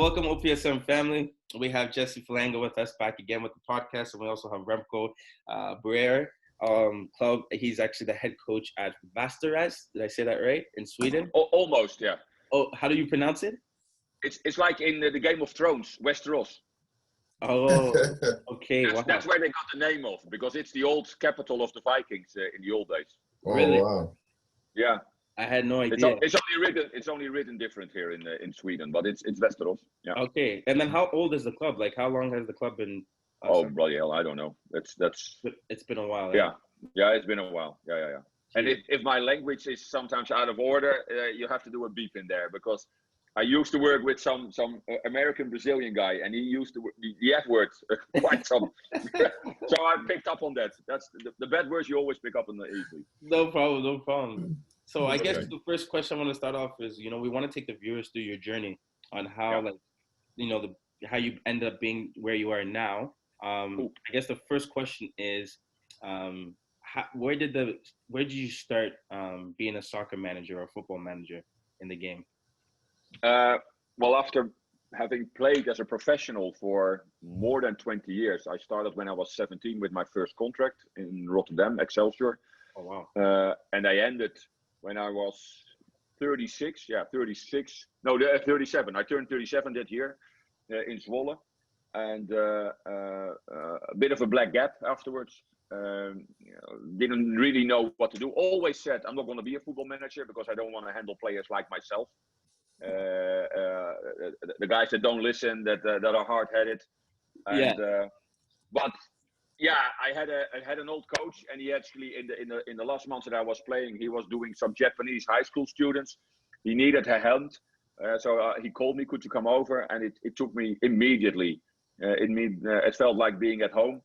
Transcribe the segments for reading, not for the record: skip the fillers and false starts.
welcome OPSM family. We have Jesse Falanga with us back again with the podcast, and we also have Remco Boereo club. He's actually the head coach at Västerås. Did I say that right? In Sweden? Almost, yeah. Oh, how do you pronounce it? It's like in the Game of Thrones, Westeros. Oh, okay. That's where they got the name of, because it's the old capital of the Vikings in the old days. Really? Wow. Yeah. I had no idea. It's only written different here in Sweden, but it's Västerås. Yeah. Okay. And then how old is the club? Like, how long has the club been? Bloody hell, I don't know. It's been a while. Yeah, it's been a while. Yeah. And if my language is sometimes out of order, you have to do a beep in there, because I used to work with some American Brazilian guy, and he used the F word quite some. So I picked up on that. That's the bad words you always pick up on easily. No problem. So I guess the first question I want to start off is, we want to take the viewers through your journey on how, how you end up being where you are now. I guess the first question is, where did you start being a soccer manager or football manager in the game? Well, after having played as a professional for more than 20 years, I started when I was 17 with my first contract in Rotterdam, Excelsior. Oh, wow. And I ended when I was 36. Yeah, 36. No, 37. I turned 37 that year in Zwolle. And a bit of a black gap afterwards. Didn't really know what to do. Always said, I'm not going to be a football manager because I don't want to handle players like myself. The guys that don't listen, that are hard-headed. And, but yeah, I had an old coach, and he actually in the last months that I was playing, he was doing some Japanese high school students. He needed a hand, so he called me, could you come over? And it took me immediately. It felt like being at home.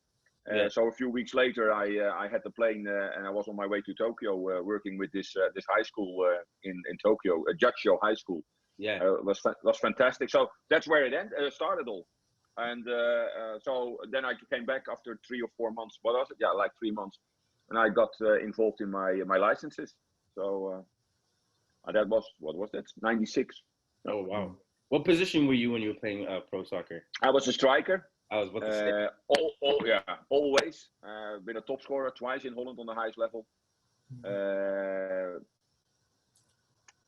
So a few weeks later, I had the plane, and I was on my way to Tokyo, working with this high school in Tokyo, Judgio High School. Yeah, was fantastic. So that's where it started all. And so then I came back after 3 or 4 months. What was it? Yeah, like 3 months, and I got involved in my licenses. So that was, what was that? 96. Oh wow! What position were you when you were playing pro soccer? I was a striker. I was about to say. Always. Been a top scorer twice in Holland on the highest level.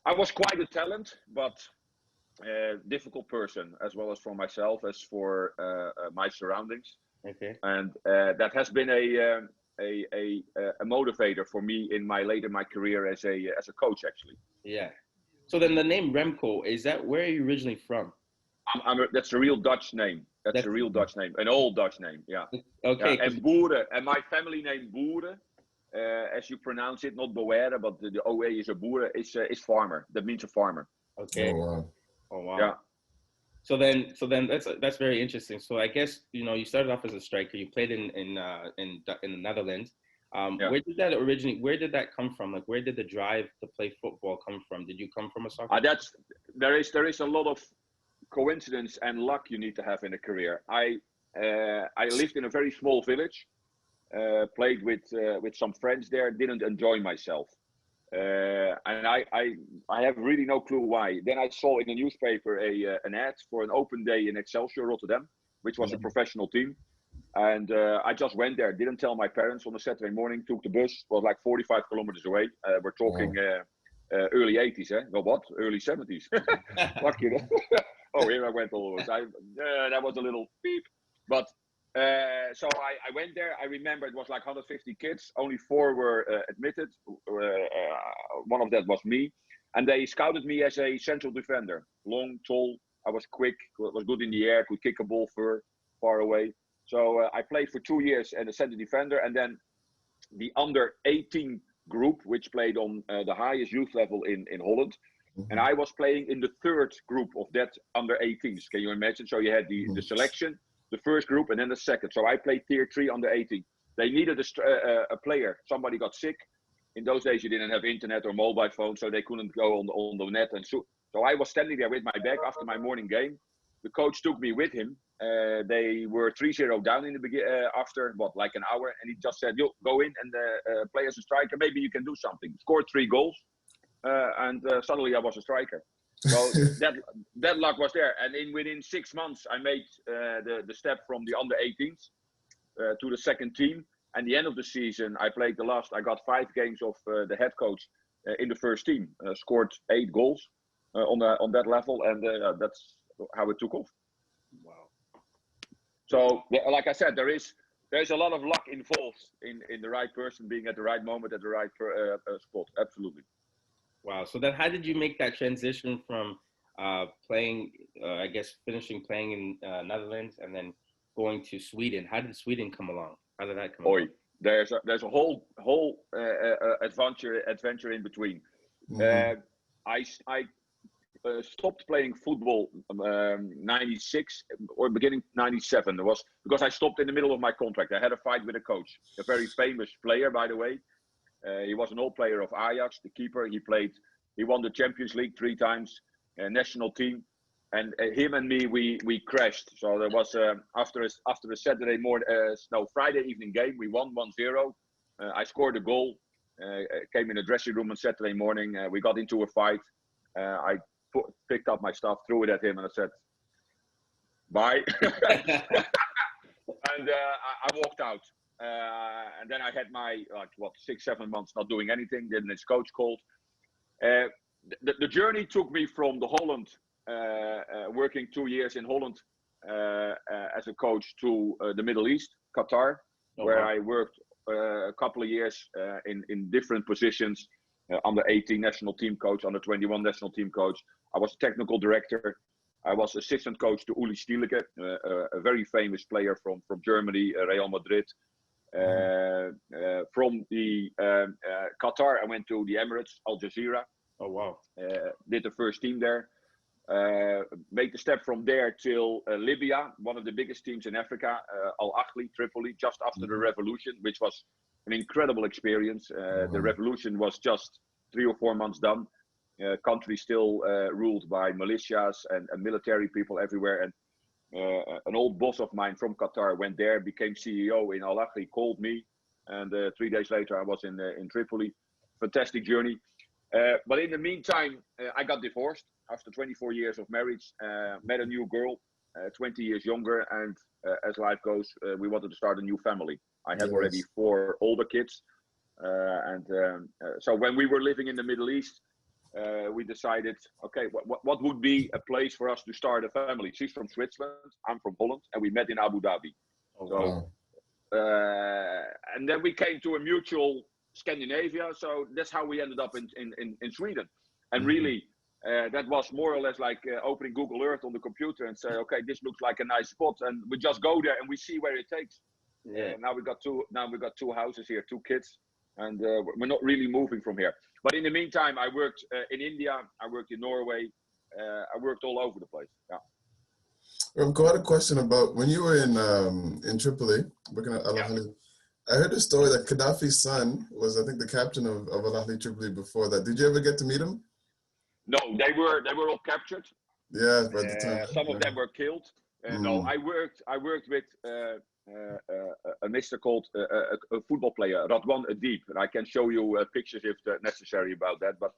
I was quite a talent, but difficult person, as well as for myself, as for my surroundings. Okay. And that has been a motivator for me in my career as a coach, actually. Yeah. So then the name Remco, is that where are you originally from? That's a real Dutch name. That's a real Dutch name, an old Dutch name. Yeah. Okay. And Boereo, and my family name Boereo, as you pronounce it, not Boereo, but the OA is a Boereo, is farmer. That means a farmer. Okay. Oh wow. Yeah. So then that's very interesting. So I guess you started off as a striker. You played in the Netherlands. Where did that come from? Like, where did the drive to play football come from? Did you come from a soccer? There is a lot of coincidence and luck you need to have in a career. I lived in a very small village, played with some friends there, didn't enjoy myself, and I have really no clue why. Then I saw in the newspaper an ad for an open day in Excelsior Rotterdam, which was a professional team. And I just went there, didn't tell my parents on a Saturday morning, took the bus, was like 45 kilometers away. We're talking early 80s, eh? No, what? Early 70s. Lucky. Oh, here I went all over. That was a little beep. But so I went there. I remember it was like 150 kids. Only 4 were admitted. One of that was me. And they scouted me as a central defender. Long, tall. I was quick, was good in the air, could kick a ball far away. So I played for 2 years as a center defender, and then the under 18 group, which played on the highest youth level in Holland. And I was playing in the 3rd group of that under 18s. Can you imagine? So you had the selection, the 1st group, and then the 2nd. So I played tier 3 under 18. They needed a player. Somebody got sick. In those days, you didn't have internet or mobile phone, so they couldn't go on the net. And so I was standing there with my bag after my morning game. The coach took me with him. They were 3-0 down in the after like an hour, and he just said, "Yo, go in and play as a striker. Maybe you can do something." Scored 3 goals, and suddenly I was a striker. So that luck was there, and within 6 months, I made the step from the under 18s to the second team. And the end of the season, I got 5 games of the head coach in the first team. Scored 8 goals on that level, and that's how it took off. Wow. So, like I said, there's a lot of luck involved in the right person being at the right moment at the right spot. Absolutely. Wow. So then how did you make that transition from playing, I guess, finishing playing in Netherlands and then going to Sweden? How did Sweden come along? How did that come along? There's a whole adventure in between. Mm-hmm. I stopped playing football 96 or beginning 97. It was because I stopped in the middle of my contract. I had a fight with a coach, a very famous player, by the way. He was an old player of Ajax, the keeper. He won the Champions League 3 times, national team, and him and me, we crashed. So there was after a Friday evening game, we won 1-0. I scored a goal. Came in the dressing room on Saturday morning. We got into a fight. I picked up my stuff, threw it at him, and I said, "Bye." And I walked out. And then I had my 6-7 months not doing anything. Then his coach called. The journey took me from the Holland, working 2 years in Holland as a coach, to the Middle East, Qatar, where I worked a couple of years in different positions. Under 18 national team coach, under 21 national team coach. I was technical director. I was assistant coach to Uli Stieleke, a very famous player from Germany, Real Madrid. From the Qatar, I went to the Emirates, Al Jazeera. Oh, wow. Did the first team there. Made the step from there till Libya, one of the biggest teams in Africa, Al Ahly, Tripoli, just after the revolution, which was an incredible experience. The revolution was just 3 or 4 months done. Country still ruled by militias and military people everywhere. And an old boss of mine from Qatar went there, became CEO in Al Ahly, called me, and 3 days later I was in Tripoli. Fantastic journey. But in the meantime, I got divorced after 24 years of marriage. Met a new girl, 20 years younger, and as life goes, we wanted to start a new family. I had already 4 older kids, so when we were living in the Middle East, we decided, okay, what would be a place for us to start a family? She's from Switzerland, I'm from Holland, and we met in Abu Dhabi. And then we came to a mutual Scandinavia, so that's how we ended up in Sweden. And really, that was more or less like opening Google Earth on the computer and say, okay, this looks like a nice spot, and we just go there and we see where it takes. Now we got 2 houses here, 2 kids, and we're not really moving from here. But in the meantime, I worked in India, I worked in Norway, I worked all over the place. Remco, I had a question about when you were in Tripoli, working at Al Ahly. I heard a story that Gaddafi's son was, I think, the captain of Al Ahly Tripoli before that. Did you ever get to meet him? No, they were all captured. Yeah, by the time. Some of them were killed. No, I worked with a mister called a football player, Radwan Adib, and I can show you pictures if necessary about that. But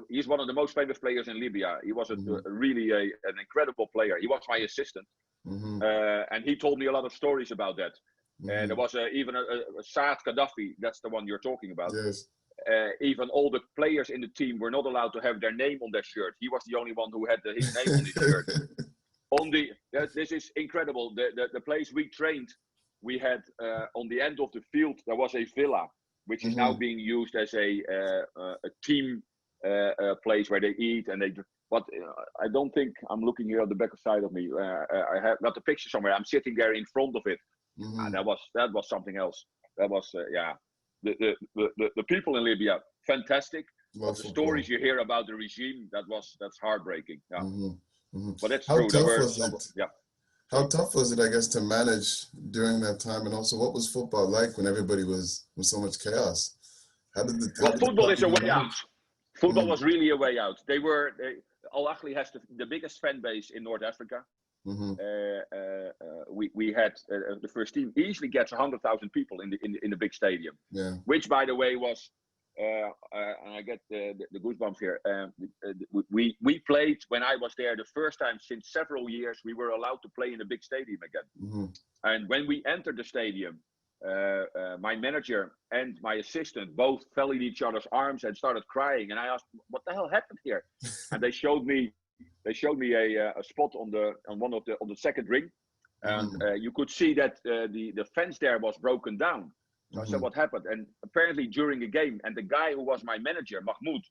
he's one of the most famous players in Libya. He was really an incredible player. He was my assistant, and he told me a lot of stories about that. And there was even a Saad Gaddafi. That's the one you're talking about. Yes. Even all the players in the team were not allowed to have their name on their shirt. He was the only one who had his name on his shirt. This is incredible. The place we trained, we had on the end of the field there was a villa, which is now being used as a team place where they eat and they. But I don't think I'm looking here on the back side of me. I have got the picture somewhere. I'm sitting there in front of it. And that was something else. That was the people in Libya, fantastic. But the stories you hear about the regime, that's heartbreaking. Yeah. But that's How true. Tough was it? How tough was it, I guess, to manage during that time? And also, what was football like when everybody was in so much chaos? Football is a way out. Football was really a way out. Al Ahly has the biggest fan base in North Africa. We had the first team easily gets 100,000 people in the big stadium, which, by the way, was and I get the goosebumps here. We played when I was there the first time since several years. We were allowed to play in a big stadium again. And when we entered the stadium, my manager and my assistant both fell in each other's arms and started crying. And I asked, "What the hell happened here?" And they showed me a spot on the second ring, and you could see that the fence there was broken down. So I said, "What happened?" And apparently during a game, and the guy who was my manager, Mahmoud,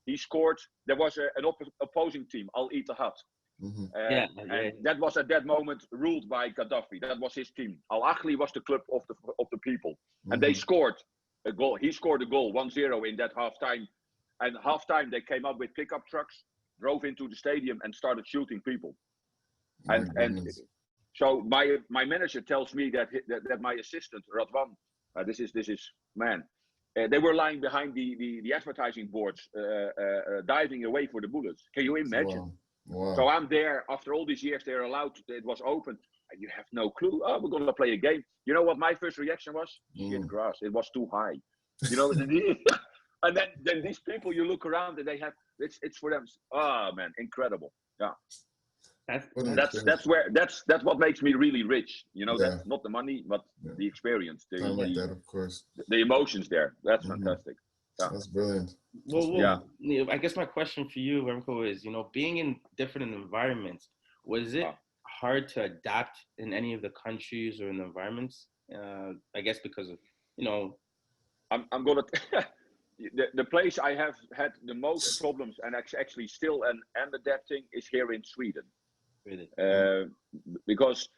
he scored. There was an opposing team, Al Ittihad. And that was at that moment ruled by Gaddafi. That was his team. Al Ahly was the club of the people, and they scored a goal. He scored a goal, 1-0 in that halftime. And halftime they came up with pickup trucks, drove into the stadium, and started shooting people. And so my manager tells me that my assistant Radwan, this is man. They were lying behind the advertising boards, diving away for the bullets. Can you imagine? Wow. So I'm there after all these years. They're allowed. It was open, and you have no clue. Oh, we're gonna play a game. You know what my first reaction was? Shit, grass. It was too high. You know. And then these people, you look around and they have. It's for them. Oh man, incredible. Yeah. That's what makes me really rich. You know, that's not the money, but the experience, that, of course. The emotions there. That's fantastic. Yeah. That's brilliant. Well, I guess my question for you, Remco, is, being in different environments, was it hard to adapt in any of the countries or in the environments? I guess because of, I'm gonna the place I have had the most problems and actually still am adapting is here in Sweden. Really? Because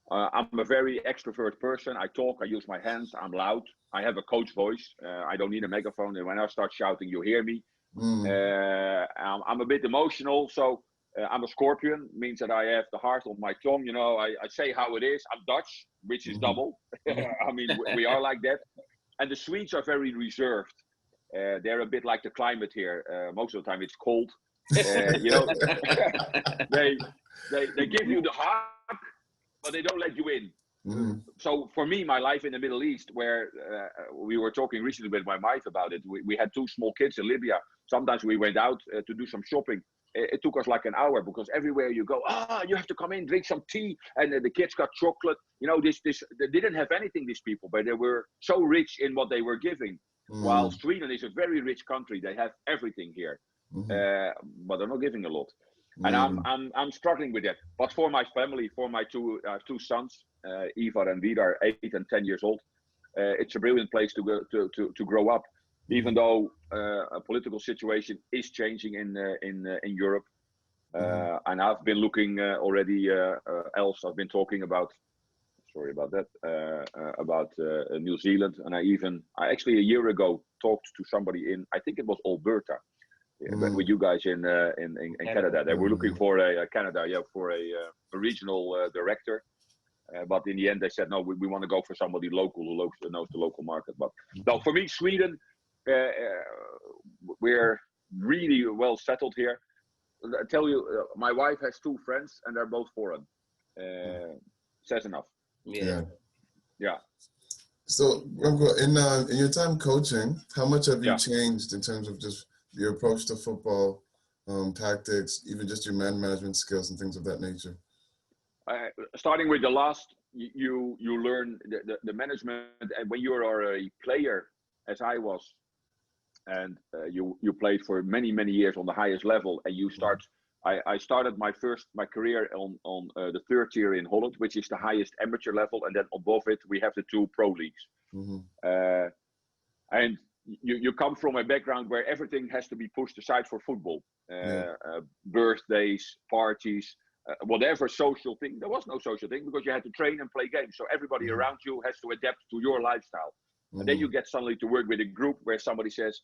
I'm a very extrovert person. I talk, I use my hands, I'm loud. I have a coach voice. I don't need a megaphone. And when I start shouting, you hear me. I'm a bit emotional. So I'm a Scorpion, means that I have the heart on my tongue. I say how it is. I'm Dutch, which is double. I mean, we are like that. And the Swedes are very reserved. They're a bit like the climate here. Most of the time it's cold. They give you the hug, but they don't let you in. So for me, my life in the Middle East, where we were talking recently with my wife about it, we had 2 small kids in Libya. Sometimes we went out to do some shopping. It took us like an hour because everywhere you go, you have to come in, drink some tea, and the kids got chocolate. They didn't have anything, these people, but they were so rich in what they were giving. While Sweden is a very rich country, they have everything here, but they're not giving a lot. And I'm struggling with that. But for my family, for my two sons, Ivar and Vidar, 8 and 10 years old, it's a brilliant place to go to grow up. Even though a political situation is changing in Europe, and I've been looking already. Else, I've been talking about. Sorry about that. About New Zealand, and I actually a year ago talked to somebody in, I think it was Alberta. With you guys in Canada. They were looking for for a regional director, but in the end they said no, we want to go for somebody local who knows the local market. But no, for me, Sweden, we're really well settled here. I tell you, my wife has 2 friends and they're both foreign. Says enough. Yeah. So, Remco, in your time coaching, how much have you changed in terms of just your approach to football, tactics, even just your man management skills and things of that nature? Starting with the last, you learn the management, and when you are a player, as I was, and you played for many years on the highest level, and you start. I started my career on the 3rd tier in Holland, which is the highest amateur level, and then above it we have the 2 pro leagues. And you come from a background where everything has to be pushed aside for football. Birthdays, parties, whatever social thing. There was no social thing because you had to train and play games. So everybody around you has to adapt to your lifestyle. And then you get suddenly to work with a group where somebody says,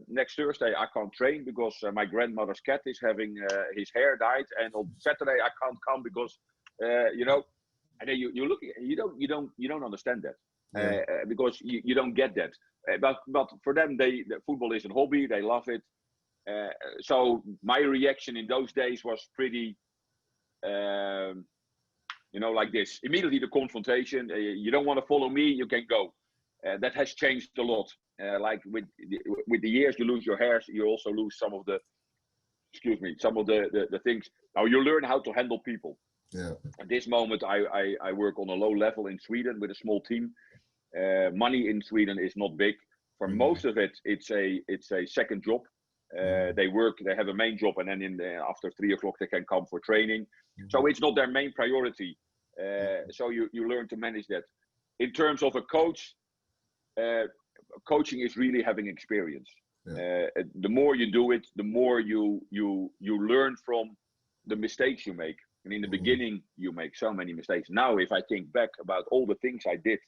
next Thursday I can't train because my grandmother's cat is having his hair dyed, and on Saturday I can't come because and then you look, you don't understand that because you don't get that. But for them, the football is a hobby. They love it. So my reaction in those days was pretty, like this. Immediately the confrontation. You don't want to follow me, you can go. that has changed a lot. Like with the years, you lose your hairs, you also lose some of the, the things. Now you learn how to handle people. Yeah. At this moment, I work on a low level in Sweden with a small team. Money in Sweden is not big. For most of it, it's a second job. They have a main job, and then after 3 o'clock they can come for training. So it's not their main priority. So you learn to manage that. In terms of a coach, coaching is really having experience. The more you do it, the more you learn from the mistakes you make. And in the beginning, you make so many mistakes. Now, if I think back about all the things I did,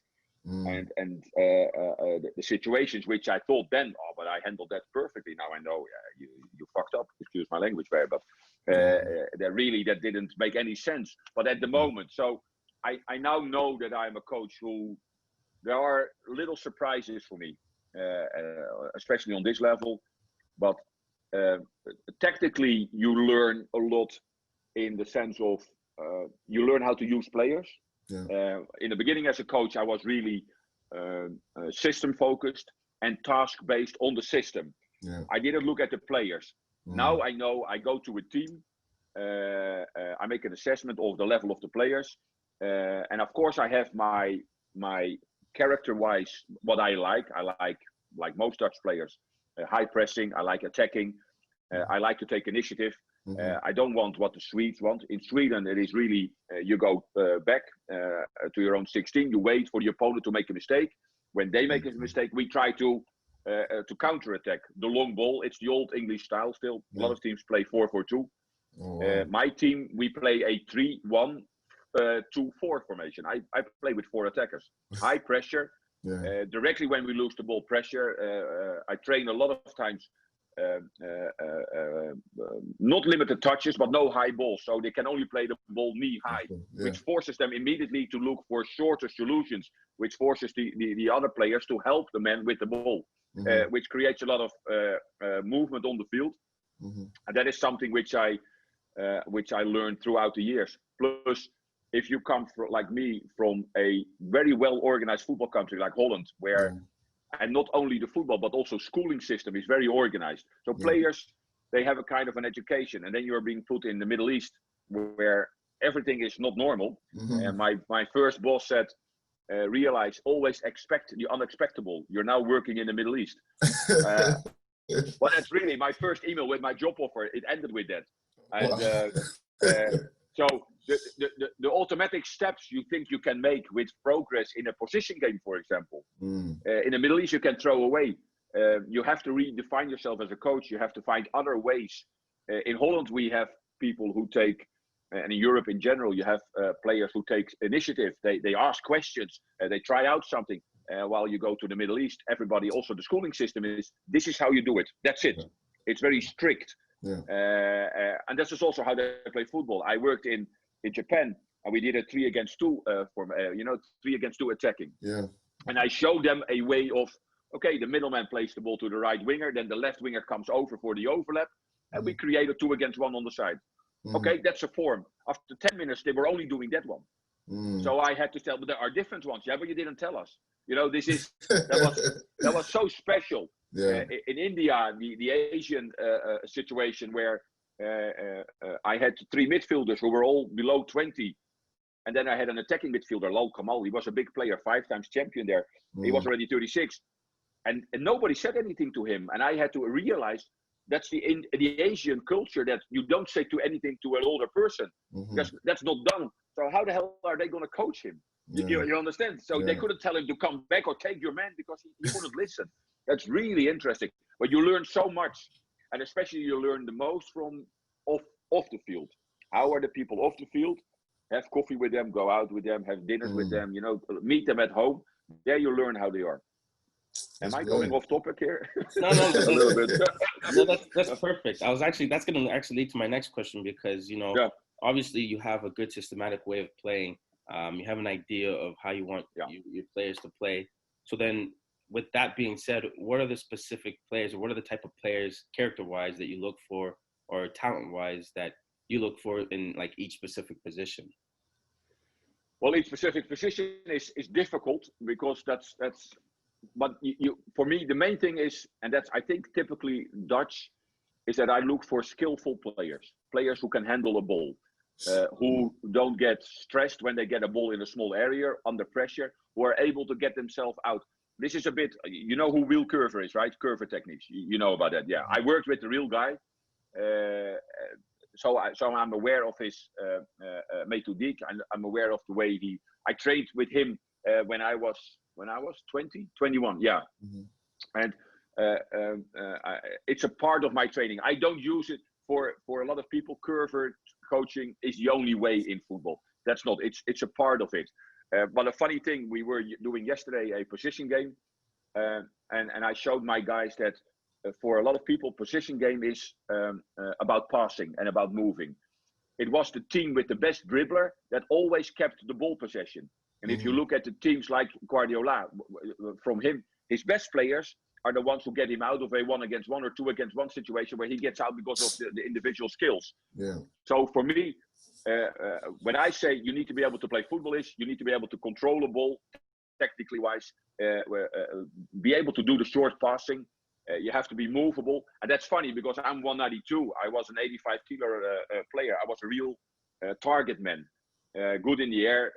and the situations which I thought then, but I handled that perfectly. Now I know you fucked up. Excuse my language there, but that didn't make any sense. But at the moment, so I now know that I'm a coach who there are little surprises for me, especially on this level. But tactically, you learn a lot in the sense of you learn how to use players. In the beginning as a coach, I was really system focused and task based on the system. I didn't look at the players. Now I know I go to a team, I make an assessment of the level of the players, and of course I have my character wise what I like most Dutch players, high pressing. I like attacking. I like to take initiative. I don't want what the Swedes want. In Sweden, it is really, you go back to your own 16, you wait for the opponent to make a mistake. When they make a mistake, we try to counter-attack. The long ball, it's the old English style still. A lot of teams play 4-4-2. My team, we play a 3-1-2-4 formation. I play with 4 attackers. High pressure. Directly when we lose the ball, pressure. I train a lot of times not limited touches, but no high balls, so they can only play the ball knee high, which forces them immediately to look for shorter solutions, which forces the other players to help the man with the ball, which creates a lot of movement on the field, and that is something which I learned throughout the years. Plus, if you come like me from a very well organized football country like Holland, where and not only the football, but also schooling system is very organized. So players, they have a kind of an education, and then you're being put in the Middle East where everything is not normal. And my first boss said, realize, always expect the unexpected. You're now working in the Middle East. But that's really my first email with my job offer. It ended with that. And so the automatic steps you think you can make with progress in a position game, for example, in the Middle East, you can throw away. You have to redefine yourself as a coach. You have to find other ways. In Holland, we have people who take, and in Europe in general, you have players who take initiative. They ask questions. They try out something. While you go to the Middle East, everybody, also the schooling system is, this is how you do it. That's it. It's very strict. And this is also how they play football. I worked in Japan, and we did a 3 against 2 form, 3 against 2 attacking. And I showed them a way of, okay, the middleman plays the ball to the right winger, then the left winger comes over for the overlap, and we create a 2 against 1 on the side. Okay, that's a form. After 10 minutes, they were only doing that one. So I had to tell, but there are different ones. Yeah, but you didn't tell us. You know, that was so special. In India, the Asian situation where I had 3 midfielders who were all below 20, and then I had an attacking midfielder, Lal Kamal. He was a big player, 5 times champion there. He was already 36, and nobody said anything to him. And I had to realize that's the Asian culture, that you don't say to anything to an older person, because that's not done. So how the hell are they going to coach him? You understand? So they couldn't tell him to come back or take your man, because he wouldn't listen. That's really interesting. But you learn so much, and especially you learn the most from off the field. How are the people off the field? Have coffee with them, go out with them, have dinners with them. You know, meet them at home. There you learn how they are. Am I going off topic here? No, a little bit. No, that's perfect. That's going to actually lead to my next question, because obviously you have a good systematic way of playing. You have an idea of how you want your players to play. So then, with that being said, what are the specific players, or what are the type of players, character-wise, that you look for, or talent-wise, that you look for in like each specific position? Well, each specific position is difficult, because that's but for me, the main thing is, and that's I think typically Dutch, is that I look for skillful players who can handle a ball, who don't get stressed when they get a ball in a small area under pressure, who are able to get themselves out. This is a bit, you know who Will Curver is, right? Curver techniques, you know about that. Yeah, I worked with the real guy, so I'm aware of his methodique. I'm aware of the way I trained with him when I was 20, 21. Yeah, and it's a part of my training. I don't use it for a lot of people. Curver coaching is the only way in football. That's not. It's a part of it. But a funny thing, we were doing yesterday a position game, and I showed my guys that for a lot of people, position game is about passing and about moving. It was the team with the best dribbler that always kept the ball possession. And if you look at the teams like Guardiola, from him, his best players are the ones who get him out of a 1-against-1 or 2-against-1 situation where he gets out because of the individual skills. Yeah. So for me, when I say you need to be able to play football, is you need to be able to control the ball, technically wise, be able to do the short passing. You have to be movable, and that's funny because I'm 192. I was an 85 kilo player. I was a real target man, good in the air.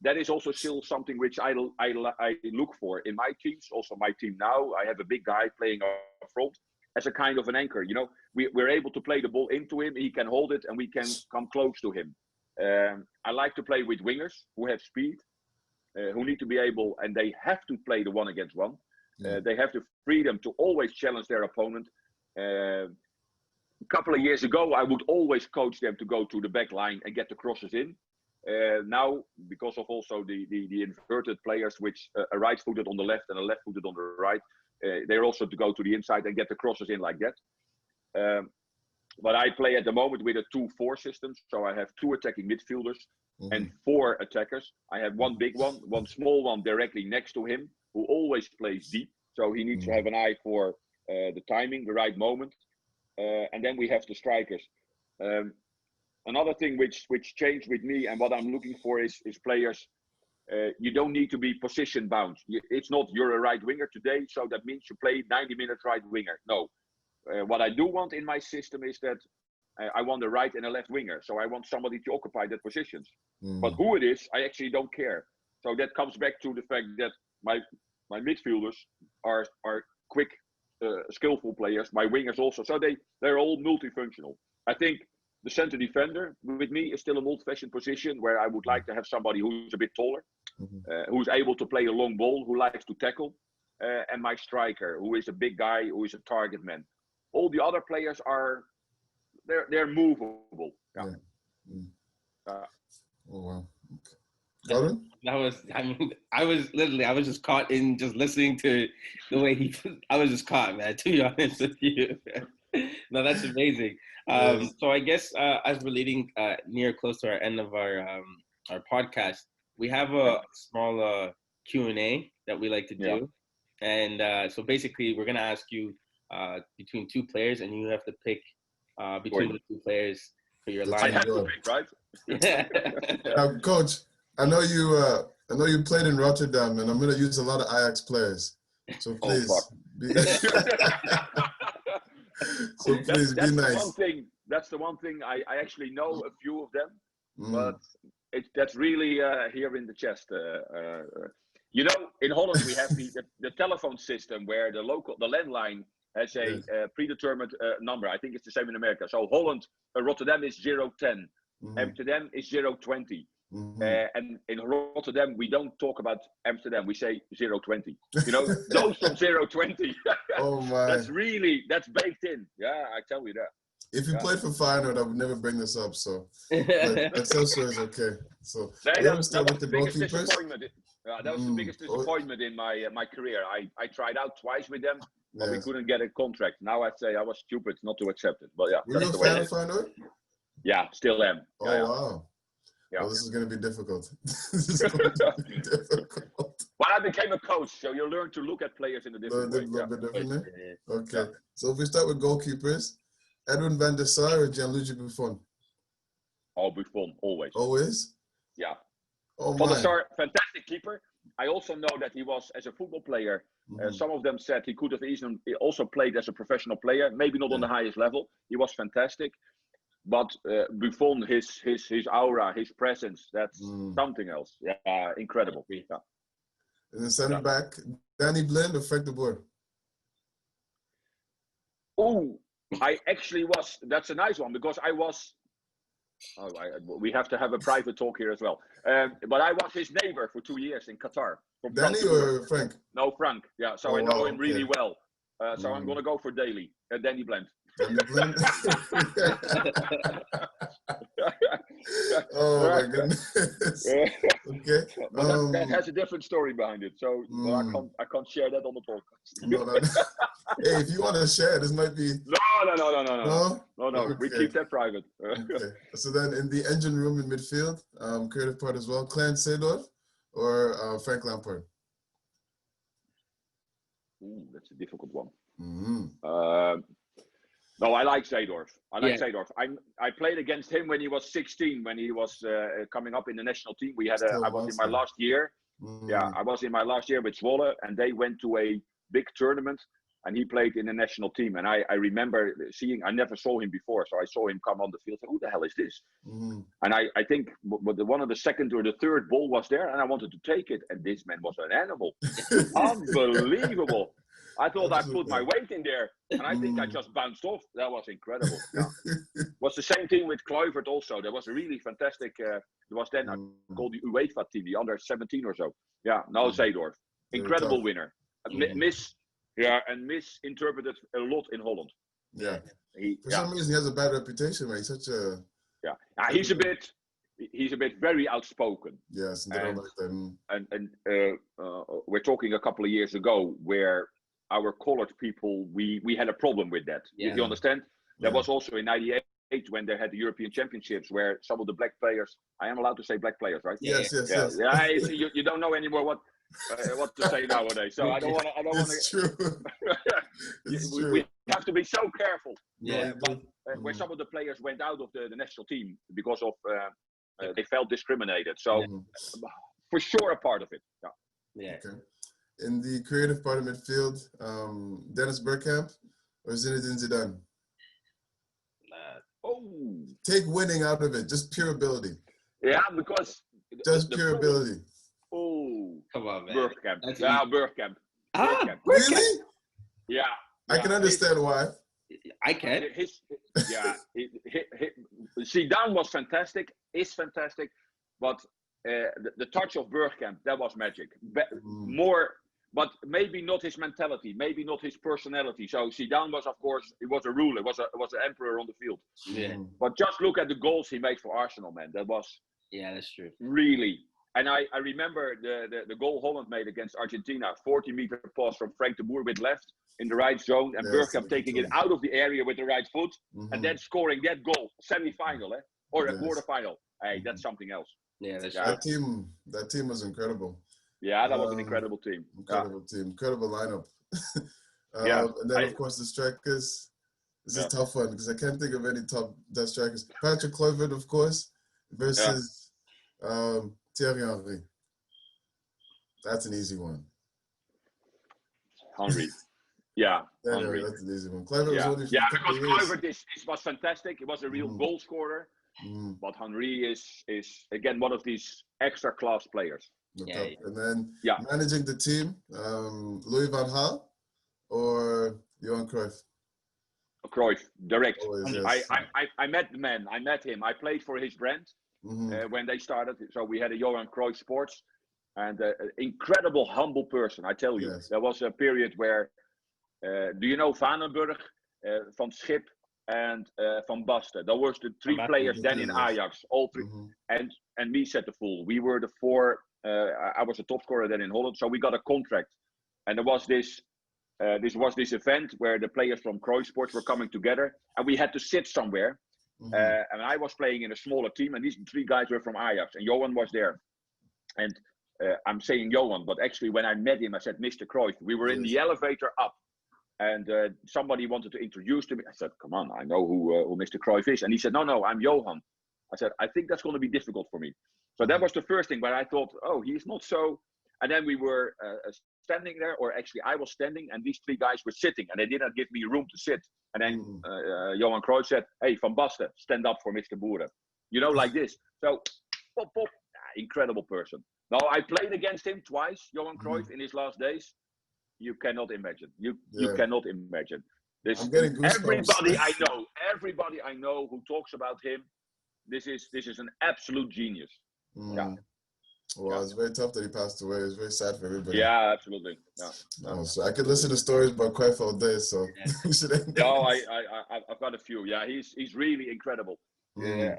That is also still something which I look for in my teams. Also, my team now, I have a big guy playing up front as a kind of an anchor. You know, we're able to play the ball into him. He can hold it, and we can come close to him. I like to play with wingers who have speed, who need to be able, and they have to play the 1-against-1. They have the freedom to always challenge their opponent. A couple of years ago, I would always coach them to go to the back line and get the crosses in. Now, because of also the inverted players, which are right-footed on the left and a left-footed on the right, they're also to go to the inside and get the crosses in like that. But I play at the moment with a 2-4 system. So I have 2 attacking midfielders and 4 attackers. I have one big one, one small one directly next to him, who always plays deep. So he needs to have an eye for the timing, the right moment. And then we have the strikers. Another thing which changed with me and what I'm looking for is players. You don't need to be position bound. It's not you're a right winger today, so that means you play 90 minutes right winger. No. What I do want in my system is that I want a right and a left winger. So I want somebody to occupy that positions. But who it is, I actually don't care. So that comes back to the fact that my midfielders are quick, skillful players. My wingers also. So they're all multifunctional. I think the center defender with me is still a old-fashioned position where I would like to have somebody who's a bit taller, who's able to play a long ball, who likes to tackle, and my striker, who is a big guy, who is a target man. All the other players they're movable. Yeah. Oh wow. Okay. That was, I was just caught in just listening to the way I was just caught, man, to be honest with you. No, that's amazing. So I guess as we're leading close to our end of our podcast, we have a small Q&A that we like to do. And so basically we're going to ask you between 2 players, and you have to pick between the 2 players for your lineup. I have to pick, right? Now, Coach, I know you played in Rotterdam, and I'm going to use a lot of Ajax players. So please, be nice. That's the one thing I actually know a few of them, but that's really here in the chest. You know, in Holland we have the telephone system where the landline has a predetermined number. I think it's the same in America. So Holland, Rotterdam is 010, Amsterdam is 020. And in Rotterdam, we don't talk about Amsterdam. We say 020. You know, those from 020. Oh my! That's baked in. Yeah, I tell you that. If you played for Feyenoord, I would never bring this up. So that's also is okay. So that was the biggest disappointment. That was the biggest disappointment in my career. I tried out twice with them, but we couldn't get a contract. Now I say I was stupid not to accept it. But yeah, were you a fan of Feyenoord? Yeah, still am. Wow. Yeah. Well, this is going to be difficult. But I became a coach, so you learn to look at players in a different way. A bit differently? Okay. So if we start with goalkeepers, Edwin van der Sar or Gianluigi Buffon? Oh, Buffon, always. Always? Yeah. Oh, Van der Sar, fantastic keeper. I also know that he was, as a football player, Mm-hmm. some of them said he could have easily also played as a professional player, maybe not on the highest level. He was fantastic. But Buffon, his aura, his presence, that's something else. Yeah, incredible. Yeah. And then center back, Danny Blind or Frank de Boer? Oh, I actually was. That's a nice one because I was. We have to have a private talk here as well. But I was his neighbor for 2 years in Qatar. Danny or Frank? No, Frank. Yeah, so I know him really well. So I'm gonna go for Danny Blind. Danny Blind. Oh my goodness. Okay. But that has a different story behind it. So I can't share that on the podcast. No. Hey, if you want to share, this might be. No. Okay. We keep that private. Okay. So then, in the engine room in midfield, creative part as well, Clarence Seedorf or Frank Lampard? Ooh, that's a difficult one. Mm-hmm. No, I like Seedorf. Seedorf. I played against him when he was 16, when he was coming up in the national team. I was in my last year. Yeah, I was in my last year with Zwolle, and they went to a big tournament, and he played in the national team. And I remember I never saw him before, so I saw him come on the field. Who the hell is this? And I think one of the second or the third ball was there, and I wanted to take it, and this man was an animal. Unbelievable. I thought I put my weight in there, and I think I just bounced off. That was incredible. Yeah. It was the same thing with Kluivert also. There was a really fantastic, there was then called the UEFA team, the under 17 or so. Yeah, no, Seedorf. Incredible winner. Misinterpreted a lot in Holland. Yeah. For some reason, he has a bad reputation, man. He's such a... Yeah. He's a bit very outspoken. Yes, and they don't like them. And we're talking a couple of years ago where our colored people, we had a problem with that. You understand? There was also in '98 when they had the European Championships where some of the black players, I am allowed to say black players, right? Yes. Yeah, you don't know anymore what to say nowadays. So I don't want to. It's true. We have to be so careful. Yeah. But where some of the players went out of the national team because of they felt discriminated. So for sure a part of it. Yeah. Okay. In the creative part of midfield, Dennis Bergkamp or Zinedine Zidane? Take winning out of it, just pure ability. Yeah, because just pure ability. Oh, come on, man. Bergkamp. Bergkamp. Bergkamp. Really? Yeah. I can understand why. I can. Zidane was fantastic, is fantastic, but the touch of Bergkamp, that was magic. But maybe not his mentality, maybe not his personality. So Zidane was, of course, he was a ruler, was an emperor on the field. Yeah. But just look at the goals he made for Arsenal, man. That was that's true. Really. And I remember the goal Holland made against Argentina, 40-meter pass from Frank de Boer with left in the right zone, and Bergkamp taking it out of the area with the right foot, and then scoring that goal, semi-final, or a quarter-final. Hey, that's something else. Yeah, that's true. That team was incredible. Yeah, that was an incredible team. Incredible lineup. And then, of course, the strikers. This is a tough one because I can't think of any top strikers. Patrick Kluivert, of course, versus Thierry Henry. That's an easy one. Henry. Henry. That's an easy one. Kluivert was only because Kluivert was fantastic. He was a real goal scorer. But Henry is again one of these extra class players. And then managing the team, Louis van Gaal or Johan Cruyff? Cruyff, direct. Always, yes. I met the man. I met him. I played for his brand when they started. So we had a Johan Cruyff Sports, and an incredible, humble person. I tell you, there was a period where, do you know Vanenburg, Van Schip, and Van Basten? That was the three players then in Ajax, all three, and me set the full. We were the four. I was a top scorer then in Holland, so we got a contract, and there was this event where the players from Cruyff Sports were coming together, and we had to sit somewhere. And I was playing in a smaller team, and these three guys were from Ajax, and Johan was there. And I'm saying Johan, but actually when I met him, I said, Mr. Cruyff. We were in the elevator up, and somebody wanted to introduce to me. I said, come on, I know who Mr. Cruyff is. And he said, no, I'm Johan. I said, I think that's going to be difficult for me. So that was the first thing, but I thought, oh, he's not so. And then we were standing there, or actually I was standing, and these 3 guys were sitting, and they did not give me room to sit. And then Johan Cruyff said, "Hey, Van Basten, stand up for Mr. Boereo." You know, like this. So, pop, pop, incredible person. Now, I played against him twice, Johan Cruyff, in his last days. You cannot imagine. You cannot imagine. This, I'm getting goosebumps. everybody I know who talks about him, this is an absolute genius. Yeah. Well, it's very tough that he passed away. It's very sad for everybody. Yeah, absolutely. Yeah. So I could listen to stories about Cruyff all day. So we should end. No, I've got a few. Yeah, he's really incredible. Yeah.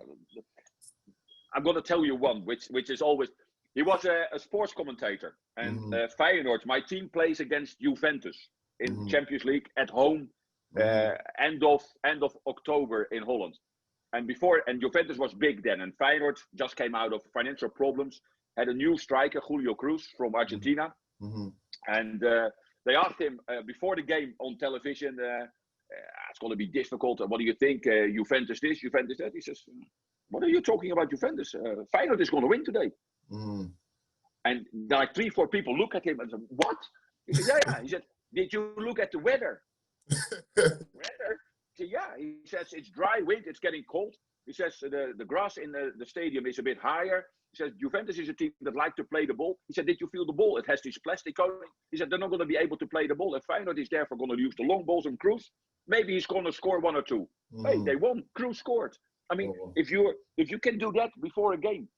I'm gonna tell you one, which is always. He was a sports commentator, and Feyenoord, my team, plays against Juventus in Champions League at home, end of October in Holland. And Juventus was big then, and Feyenoord just came out of financial problems, had a new striker, Julio Cruz from Argentina, and they asked him before the game on television, it's going to be difficult. What do you think? Juventus this, Juventus that? He says, "What are you talking about, Juventus? Feyenoord is going to win today." And like 3-4 people look at him and say, "What?" He said, "Yeah." He said, "Did you look at the weather?" Weather? He said, "Yeah." He says, "It's dry wind, it's getting cold." He says, the grass in the stadium is a bit higher. He says, "Juventus is a team that like to play the ball." He said, "Did you feel the ball? It has this plastic coating." He said, "They're not going to be able to play the ball. If Feyenoord is therefore going to use the long balls and Cruz, maybe he's going to score 1 or 2. Hey, they won. Cruz scored. I mean, if you can do that before a game,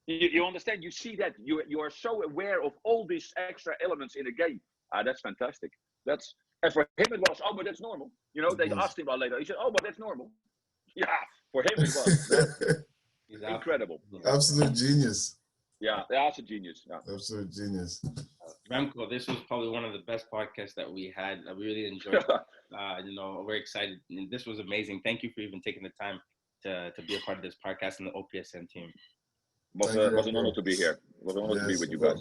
you understand, you see that you are so aware of all these extra elements in a game. That's fantastic. And for him it was, "Oh, but that's normal." You know, they asked him about later. He said, "Oh, but that's normal." Yeah, for him it was. Incredible. Absolute genius. Yeah, that's a genius. Yeah. Absolute genius. Remco, this was probably one of the best podcasts that we had. We really enjoyed it. We're excited. And this was amazing. Thank you for even taking the time to be a part of this podcast and the OPSM team. It was an honor to be here. It was an honor to be with you guys.